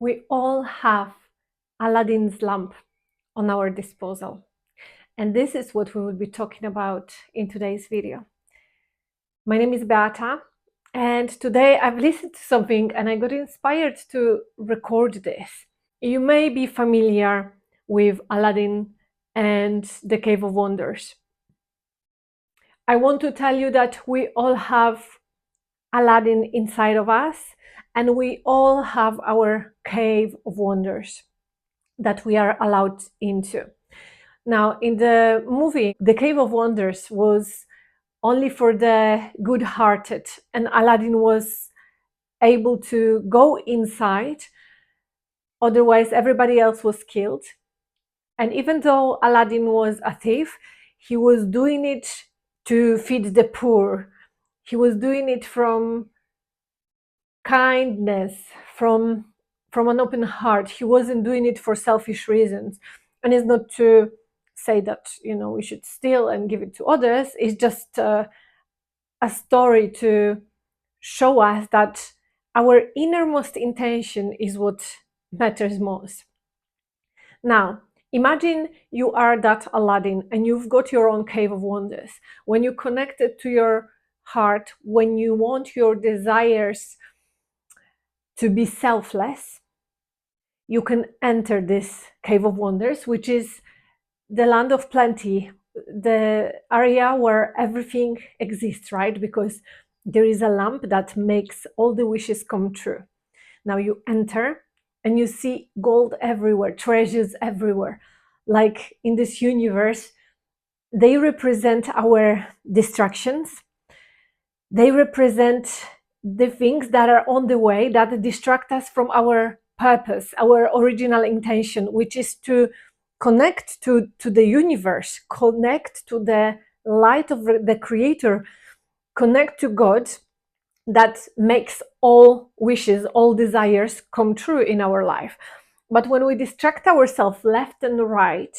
We all have Aladdin's lamp on our disposal. And this is what we will be talking about in today's video. My name is Beata, and today I've listened to something and I got inspired to record this. You may be familiar with Aladdin and the Cave of Wonders. I want to tell you that we all have Aladdin inside of us, and we all have our Cave of Wonders that we are allowed into. Now, in the movie, the Cave of Wonders was only for the good-hearted, and Aladdin was able to go inside, otherwise everybody else was killed. And even though Aladdin was a thief, he was doing it to feed the poor. He was doing it from kindness, from an open heart. He wasn't doing it for selfish reasons. And it's not to say that we should steal and give it to others. It's just a story to show us that our innermost intention is what matters most. Now, imagine you are that Aladdin and you've got your own Cave of Wonders. When you connect it to your heart, when you want your desires to be selfless, you can enter this Cave of Wonders, which is the land of plenty, the area where everything exists, right? Because there is a lamp that makes all the wishes come true. Now you enter and you see gold everywhere, treasures everywhere. Like in this universe, they represent our distractions. They represent the things that are on the way that distract us from our purpose, our original intention, which is to connect to the universe, connect to the light of the Creator, connect to God that makes all wishes, all desires come true in our life. But when we distract ourselves left and right,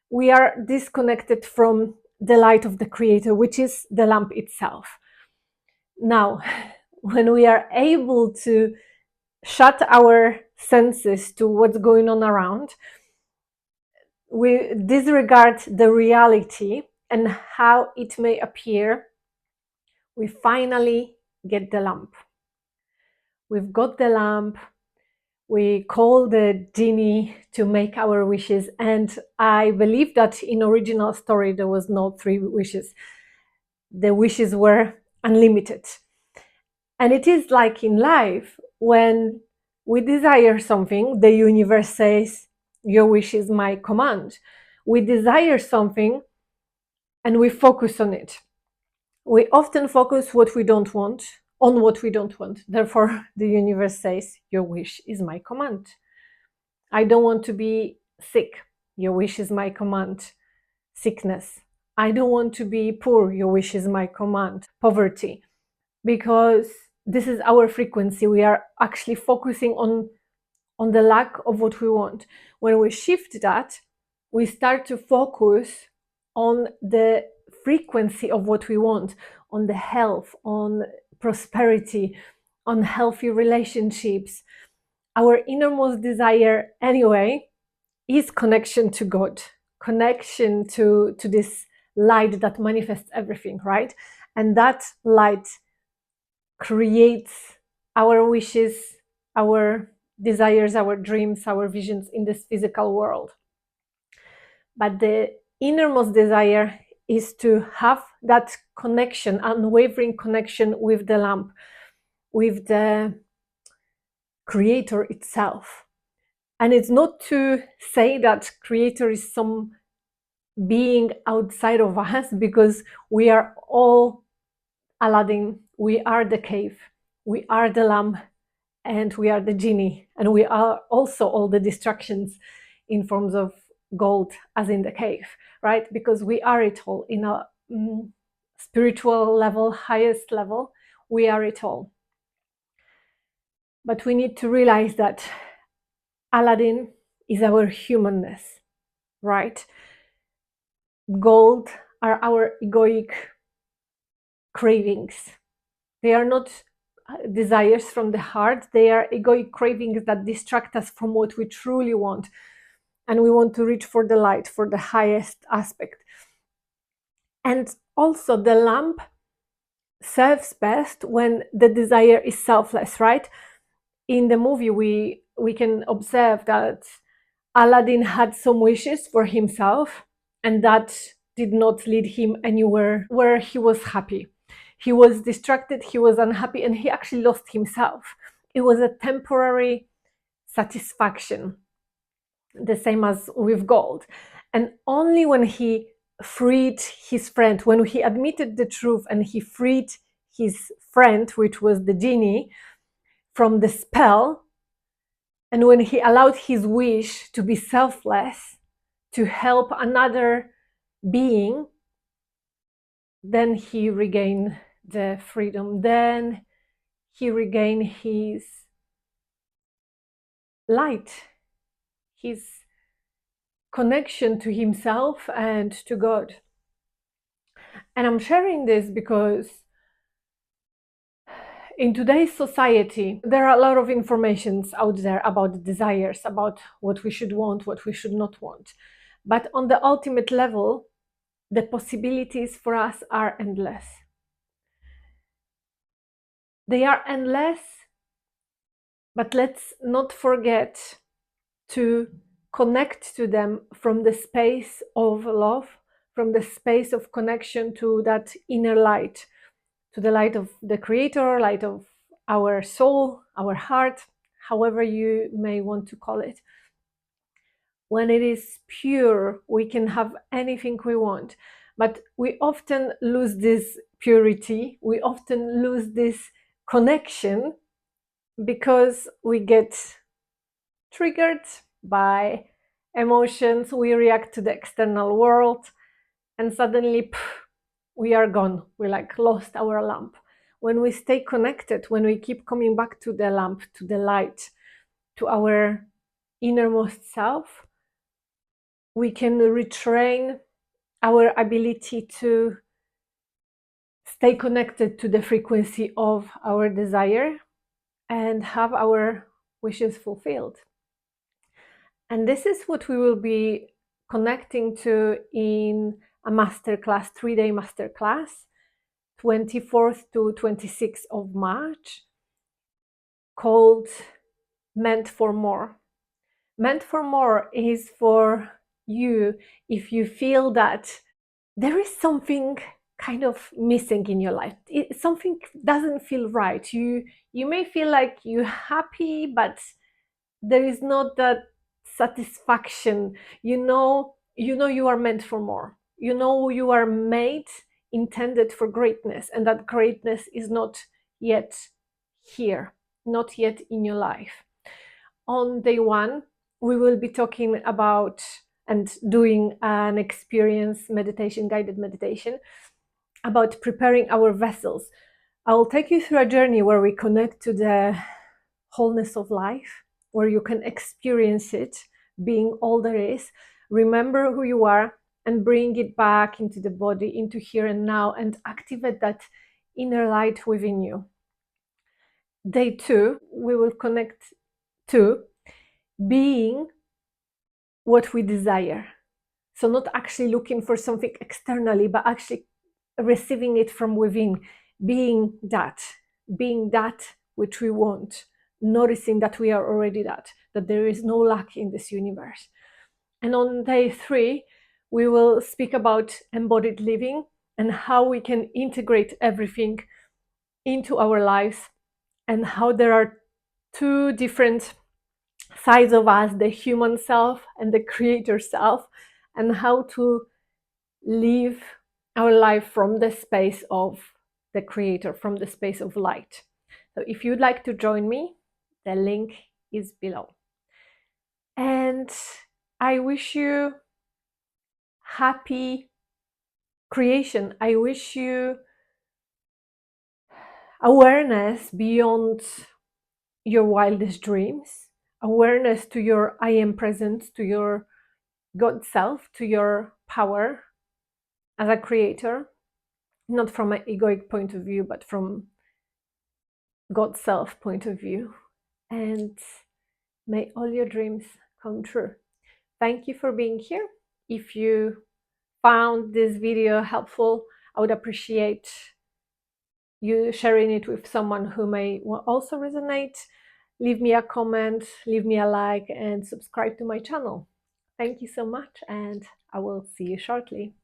we are disconnected from the light of the Creator, which is the lamp itself. Now, when we are able to shut our senses to what's going on around, we disregard the reality and how it may appear, we finally get the lamp. We've got the lamp, we call the genie to make our wishes, and I believe that in original story there was no 3 wishes. The wishes were unlimited. And it is like in life, when we desire something, the universe says, your wish is my command. We desire something and we focus on it. We often focus what we don't want on what we don't want. Therefore, the universe says, your wish is my command. I don't want to be sick. Your wish is my command. Sickness. I don't want to be poor. Your wish is my command. Poverty. Because this is our frequency. We are actually focusing on the lack of what we want. When we shift that, we start to focus on the frequency of what we want, on the health, on prosperity, on healthy relationships. Our innermost desire, anyway, is connection to God, connection to this light that manifests everything, right? And that light creates our wishes, our desires, our dreams, our visions in this physical world. But the innermost desire is to have that connection, unwavering connection with the lamp, with the Creator itself. And it's not to say that Creator is some being outside of us, because we are all Aladdin, we are the cave, we are the lamp, and we are the genie, and we are also all the distractions in forms of gold, as in the cave, right? Because we are it all in a spiritual level, highest level, we are it all. But we need to realize that Aladdin is our humanness, right? Gold are our egoic cravings. They are not desires from the heart. They are egoic cravings that distract us from what we truly want. And we want to reach for the light, for the highest aspect. And also, the lamp serves best when the desire is selfless, right? In the movie, we can observe that Aladdin had some wishes for himself, and that did not lead him anywhere where he was happy. He was distracted, he was unhappy, and he actually lost himself. It was a temporary satisfaction, the same as with gold. And only when he freed his friend, when he admitted the truth and he freed his friend, which was the genie, from the spell, and when he allowed his wish to be selfless, to help another being, then he regained the freedom. Then he regained his light, his connection to himself and to God. And I'm sharing this because in today's society, there are a lot of informations out there about the desires, about what we should want, what we should not want. But on the ultimate level, the possibilities for us are endless. They are endless, but let's not forget to connect to them from the space of love, from the space of connection to that inner light, to the light of the Creator, light of our soul, our heart, however you may want to call it. When it is pure, we can have anything we want, but we often lose this purity, we often lose this connection because we get triggered by emotions, we react to the external world, and suddenly we are gone. We like lost our lamp. When we stay connected, when we keep coming back to the lamp, to the light, to our innermost self, we can retrain our ability to stay connected to the frequency of our desire and have our wishes fulfilled. And this is what we will be connecting to in a masterclass, 3-day masterclass, 24th to 26th of March, called Meant for More. Meant for More is for you if you feel that there is something kind of missing in your life. Something doesn't feel right. You may feel like you're happy, but there is not that satisfaction. You are meant for more. You are made, intended for greatness, and that greatness is not yet here, not yet in your life. On day one, we will be talking about and doing an experience meditation, guided meditation, about preparing our vessels. I will take you through a journey where we connect to the wholeness of life, where you can experience it being all there is, remember who you are, and bring it back into the body, into here and now, and activate that inner light within you. Day two, we will connect to being what we desire. So not actually looking for something externally, but actually receiving it from within, being that which we want, noticing that we are already that there is no lack in this universe. And on day three, we will speak about embodied living and how we can integrate everything into our lives, and how there are two different sides of us, the human self and the creator self, and how to live our life from the space of the creator, from the space of light. So if you'd like to join me, the link is below. And I wish you happy creation. I wish you awareness beyond your wildest dreams, awareness to your I am presence, to your God self, to your power as a creator, not from an egoic point of view, but from God self point of view. And may all your dreams come true. Thank you for being here. If you found this video helpful, I would appreciate you sharing it with someone who may also resonate. Leave me a comment, leave me a like, and subscribe to my channel. Thank you so much, and I will see you shortly.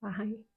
Bye.